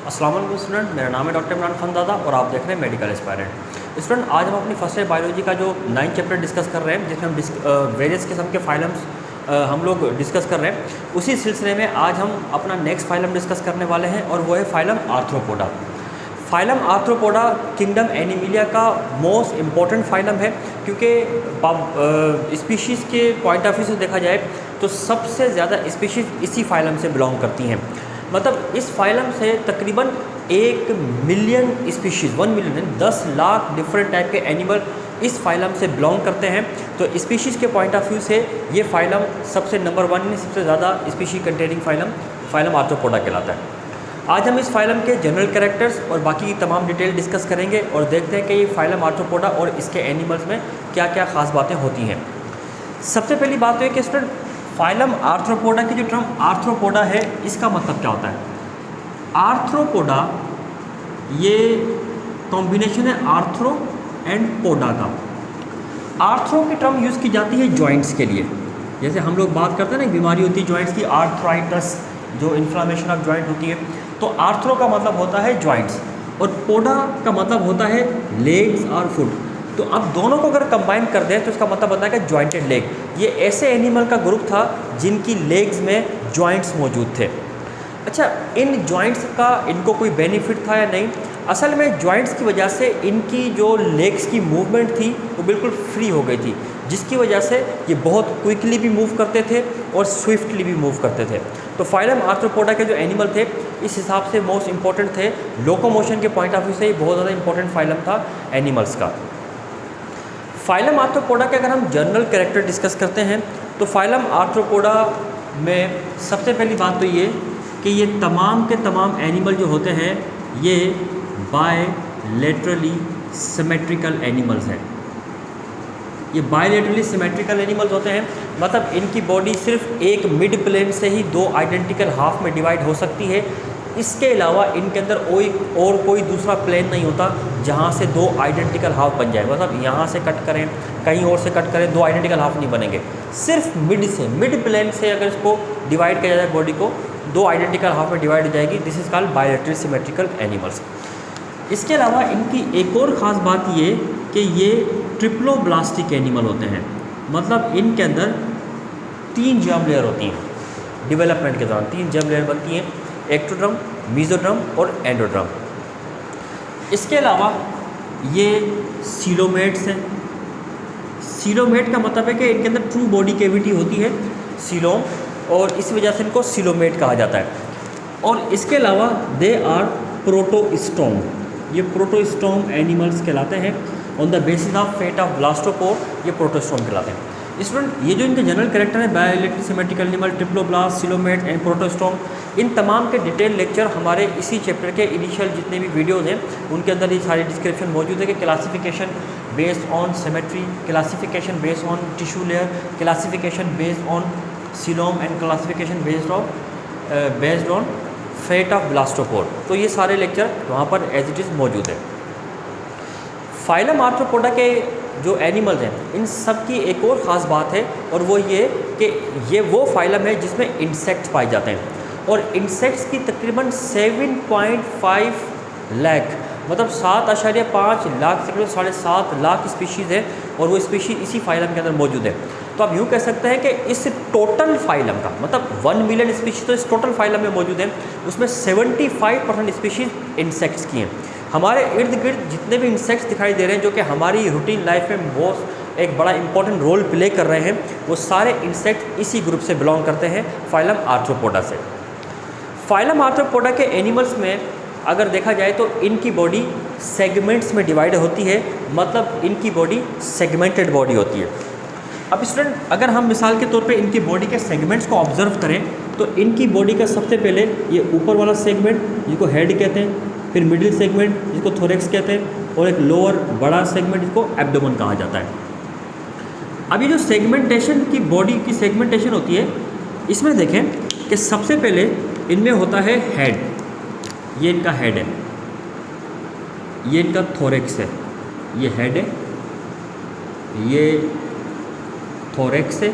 अस्सलाम वालेकुम स्टूडेंट, मेरा नाम है डॉक्टर इमरान खान दादा और आप देख रहे हैं मेडिकल एस्पायरेंट। स्टूडेंट, आज हम अपनी फर्स्ट ईयर बायोलॉजी का जो 9th चैप्टर डिस्कस कर रहे हैं, जिसमें हम वेरियस किस्म के फाइलम्स हम लोग डिस्कस कर रहे हैं। उसी सिलसिले में आज हम अपना नेक्स्ट फाइलम डिस्कस करने वाले हैं और वो है phylum arthropoda. Phylum arthropoda kingdom Animalia का मोस्ट इम्पॉर्टेंट फाइलम है, क्योंकि स्पीशीज़ के पॉइंट ऑफ व्यू से देखा जाए तो सबसे ज़्यादा स्पीशीज़ इसी फाइलम से बिलोंग करती हैं। मतलब इस फाइलम से तकरीबन 1 million species, 1 million 10 lakh different type के एनिमल इस फाइलम से बिलोंग करते हैं। तो स्पीशीज़ के पॉइंट ऑफ व्यू से ये फाइलम सबसे नंबर 1 में सबसे ज़्यादा स्पीशी कंटेनिंग फाइलम आर्थ्रोपोडा कहलाता है। आज हम इस फाइलम के जनरल कैरेक्टर्स और बाकी की तमाम डिटेल डिस्कस करेंगे और देखते हैं कि ये फाइलम आर्थ्रोपोडा और इसके एनिमल्स में क्या क्या ख़ास बातें होती हैं। सबसे पहली बात तो है कि स्टूडेंट, फाइलम आर्थ्रोपोडा की जो टर्म आर्थ्रोपोडा है, इसका मतलब क्या होता है? आर्थ्रोपोडा ये कॉम्बिनेशन है आर्थ्रो एंड पोडा का। आर्थ्रो की टर्म यूज़ की जाती है जॉइंट्स के लिए। जैसे हम लोग बात करते हैं ना, एक बीमारी होती है जॉइंट्स की, आर्थराइटिस, जो इन्फ्लामेशन ऑफ जॉइंट होती है। तो आर्थ्रो का मतलब होता है जॉइंट्स और पोडा का मतलब होता है लेग्स और फुट। तो अब दोनों को अगर कंबाइन कर दें तो इसका मतलब बनता है कि जॉइंटेड लेग। ये ऐसे एनिमल का ग्रुप था जिनकी लेग्स में जॉइंट्स मौजूद थे। अच्छा, इन जॉइंट्स का इनको कोई बेनिफिट था या नहीं? असल में जॉइंट्स की वजह से इनकी जो लेग्स की मूवमेंट थी वो बिल्कुल फ्री हो गई थी, जिसकी वजह से ये बहुत क्विकली भी मूव करते थे और स्विफ्टली भी मूव करते थे। तो फाइलम आर्थ्रोपोडा के जो एनिमल थे इस हिसाब से मोस्ट इंपॉर्टेंट थे। लोकोमोशन के पॉइंट ऑफ व्यू से ये बहुत ज़्यादा इंपॉर्टेंट फाइलम था एनिमल्स का। फाइलम आर्थ्रोपोडा के अगर हम जनरल कैरेक्टर डिस्कस करते हैं तो फाइलम आर्थ्रोपोडा में सबसे पहली बात तो ये कि ये तमाम के तमाम एनिमल जो होते हैं ये बायलैटरली सिमेट्रिकल एनिमल्स हैं। ये बायलैटरली सिमेट्रिकल एनिमल्स होते हैं, मतलब इनकी बॉडी सिर्फ एक मिड प्लेन से ही 2 आइडेंटिकल हाफ में डिवाइड हो सकती है। इसके अलावा इनके अंदर कोई दूसरा प्लेन नहीं होता जहाँ से 2 आइडेंटिकल हाफ बन जाए। मतलब यहाँ से कट करें, कहीं और से कट करें, 2 आइडेंटिकल हाफ नहीं बनेंगे। सिर्फ मिड प्लेन से अगर इसको डिवाइड किया जाए, बॉडी को 2 आइडेंटिकल हाफ में डिवाइड हो जाएगी। This is called bilateral symmetrical animals. इसके अलावा इनकी एक और ख़ास बात ये कि ये ट्रिप्लोब्लास्टिक एनिमल होते हैं। मतलब इनके अंदर 3 जर्म लेयर होती हैं। डेवलपमेंट के दौरान 3 जर्म लेयर बनती हैं, एक्टोड्रम, मीजोड्रम और एंडोड्रम। इसके अलावा ये सीलोमेट्स हैं। सीलोमेट का मतलब है कि इनके अंदर ट्रू बॉडी कैविटी होती है, सीलोम, और इस वजह से इनको सीलोमेट कहा जाता है। और इसके अलावा दे आर प्रोटोस्टोम। ये प्रोटोस्टोम एनिमल्स कहलाते हैं। On the basis of fate of blastopore ये प्रोटोस्टोम कहलाते हैं। स्टूडेंट, ये जो इनके जनरल कैरेक्टर है, bilateral symmetrical animal, triploblast, coelomate and protostome, इन तमाम के डिटेल लेक्चर हमारे इसी चैप्टर के इनिशियल जितने भी वीडियोज़ हैं उनके अंदर ये सारी डिस्क्रिप्शन मौजूद है कि classification based on symmetry, classification based on tissue layer, classification based on coelom and classification based on fate of blastopore. तो ये सारे लेक्चर वहाँ पर एज इट इज़ मौजूद है। फाइलम आर्थ्रोपोडा के जो एनिमल्स हैं इन सब की एक और ख़ास बात है, और वो ये कि ये वो फाइलम है जिसमें इंसेक्ट्स पाए जाते हैं। और इंसेक्ट्स की तकरीबन 7.5 लाख, मतलब 7.5 लाख से 7.5 लाख स्पीशीज़ है, और वो स्पीशीज़ इसी फाइलम के अंदर मौजूद है। तो आप यूँ कह सकते हैं कि इस टोटल फाइलम का मतलब 1 मिलियन स्पीशीज़ तो इस टोटल फाइलम में मौजूद है, उसमें 75% स्पीशीज़ इंसेक्ट्स की हैं। हमारे इर्द गिर्द जितने भी इंसेक्ट्स दिखाई दे रहे हैं जो कि हमारी रूटीन लाइफ में बहुत एक बड़ा इंपॉर्टेंट रोल प्ले कर रहे हैं, वो सारे इंसेक्ट इसी ग्रुप से बिलोंग करते हैं, फाइलम आर्थ्रोपोडा से। फाइलम आर्थ्रोपोडा के एनिमल्स में अगर देखा जाए तो इनकी बॉडी सेगमेंट्स में डिवाइड होती है, मतलब इनकी बॉडी सेगमेंटेड बॉडी होती है। अब स्टूडेंट, अगर हम मिसाल के तौर पे इनकी बॉडी के सेगमेंट्स को ऑब्जर्व करें तो इनकी बॉडी का सबसे पहले ये ऊपर वाला सेगमेंट जिसको हेड कहते हैं, फिर मिडिल सेगमेंट जिसको थोरेक्स कहते हैं, और एक लोअर बड़ा सेगमेंट जिसको एब्डोमेन कहा जाता है। अब ये जो सेगमेंटेशन की बॉडी की सेगमेंटेशन होती है, इसमें देखें कि सबसे पहले इनमें होता है हेड। ये इनका हेड है, ये इनका थोरेक्स है, ये हेड है, ये थोरेक्स है,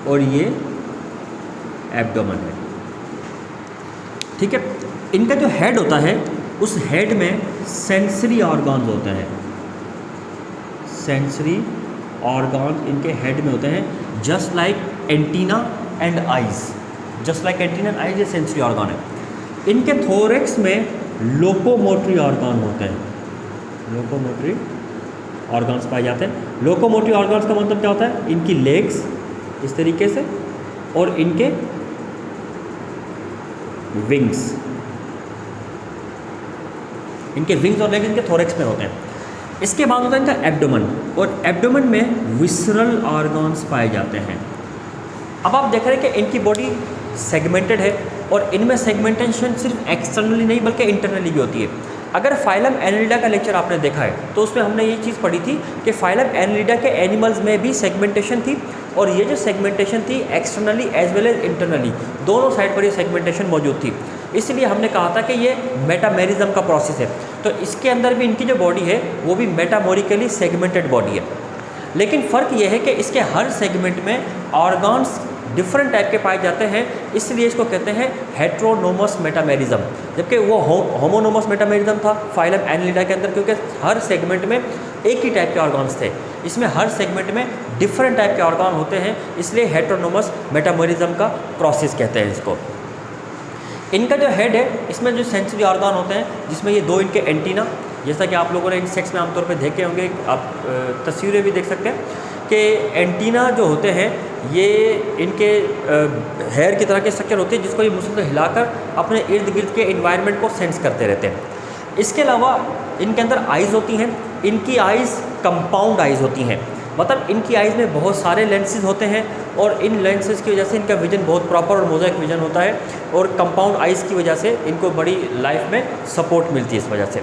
और ये एब्डोमेन है। ठीक है। इनका जो हेड होता है उस हेड में सेंसरी ऑर्गन्स होते हैं, सेंसरी ऑर्गन इनके हेड में होते हैं, just like antenna and eyes, just like antenna and eyes ये सेंसरी ऑर्गन है। इनके थोरेक्स में लोकोमोटरी ऑर्गन होते हैं, लोकोमोटरी ऑर्गन्स पाए जाते हैं। लोकोमोटरी ऑर्गन्स का मतलब क्या होता है, इनकी लेग्स इस तरीके से और इनके विंग्स, इनके विंग्स और लेग्स इनके थोरेक्स में होते हैं। इसके बाद होता है इनका एब्डोमेन, और एब्डोमेन में विसरल ऑर्गन्स पाए जाते हैं। अब आप देख रहे हैं कि इनकी बॉडी सेगमेंटेड है और इनमें सेगमेंटेशन सिर्फ एक्सटर्नली नहीं बल्कि इंटरनली भी होती है। अगर फाइलम एनिलिडा का लेक्चर आपने देखा है तो उसमें हमने ये चीज़ पढ़ी थी कि फाइलम एनिलिडा के एनिमल्स में भी सेगमेंटेशन थी, और ये जो सेगमेंटेशन थी externally as well as internally दोनों साइड पर ये सेगमेंटेशन मौजूद थी। इसलिए हमने कहा था कि ये मेटामेरिज्म का प्रोसेस है। तो इसके अंदर भी इनकी जो बॉडी है वो भी मेटामोरिकली सेगमेंटेड बॉडी है, लेकिन फ़र्क ये है कि इसके हर सेगमेंट में ऑर्गन्स डिफरेंट टाइप के पाए जाते हैं, इसलिए इसको कहते हैं हेट्रोनोमस मेटामेरिज्म, जबकि वो होमोनोमस मेटामेरिज्म था फाइलम एनिलिडा के अंदर, क्योंकि हर सेगमेंट में एक ही टाइप के ऑर्गन्स थे। इसमें हर सेगमेंट में डिफरेंट टाइप के ऑर्गन होते हैं, इसलिए हेट्रोनोमस मेटामेरिज्म का प्रोसेस कहते हैं इसको। इनका जो हेड है इसमें जो सेंसरी ऑर्गन होते हैं, जिसमें ये दो इनके एंटीना, जैसा कि आप लोगों ने इंसेक्ट्स में आमतौर पर देखे होंगे, आप तस्वीरें भी देख सकते हैं कि एंटीना जो होते हैं ये इनके हेयर की तरह के स्ट्रक्चर होते हैं, जिसको ये मुसलसल हिलाकर अपने इर्द गिर्द के इन्वायरमेंट को सेंस करते रहते हैं। इसके अलावा इनके अंदर आइज़ होती हैं, इनकी आइज़ कंपाउंड आइज़ होती हैं, मतलब इनकी आइज़ में बहुत सारे लेंसेज होते हैं और इन लेंसेज की वजह से इनका विजन बहुत प्रॉपर और मोज़ेक विजन होता है, और कंपाउंड आइज़ की वजह से इनको बड़ी लाइफ में सपोर्ट मिलती है। इस वजह से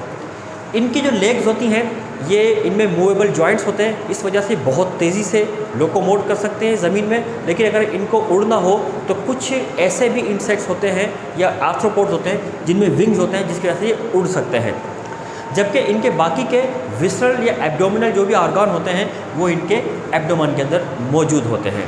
इनकी जो लेग्स होती हैं ये इनमें मूवेबल जॉइंट्स होते हैं, इस वजह से बहुत तेज़ी से लोकोमोट कर सकते हैं ज़मीन में। लेकिन अगर इनको उड़ना हो तो कुछ ऐसे भी इंसेक्ट्स होते हैं या आर्थ्रोपोड्स होते हैं जिनमें विंग्स होते हैं, जिसकी वजह से ये उड़ सकते हैं। जबकि इनके बाकी के विसरल या एब्डोमिनल जो भी ऑर्गन होते हैं वो इनके एब्डोमेन के अंदर मौजूद होते हैं।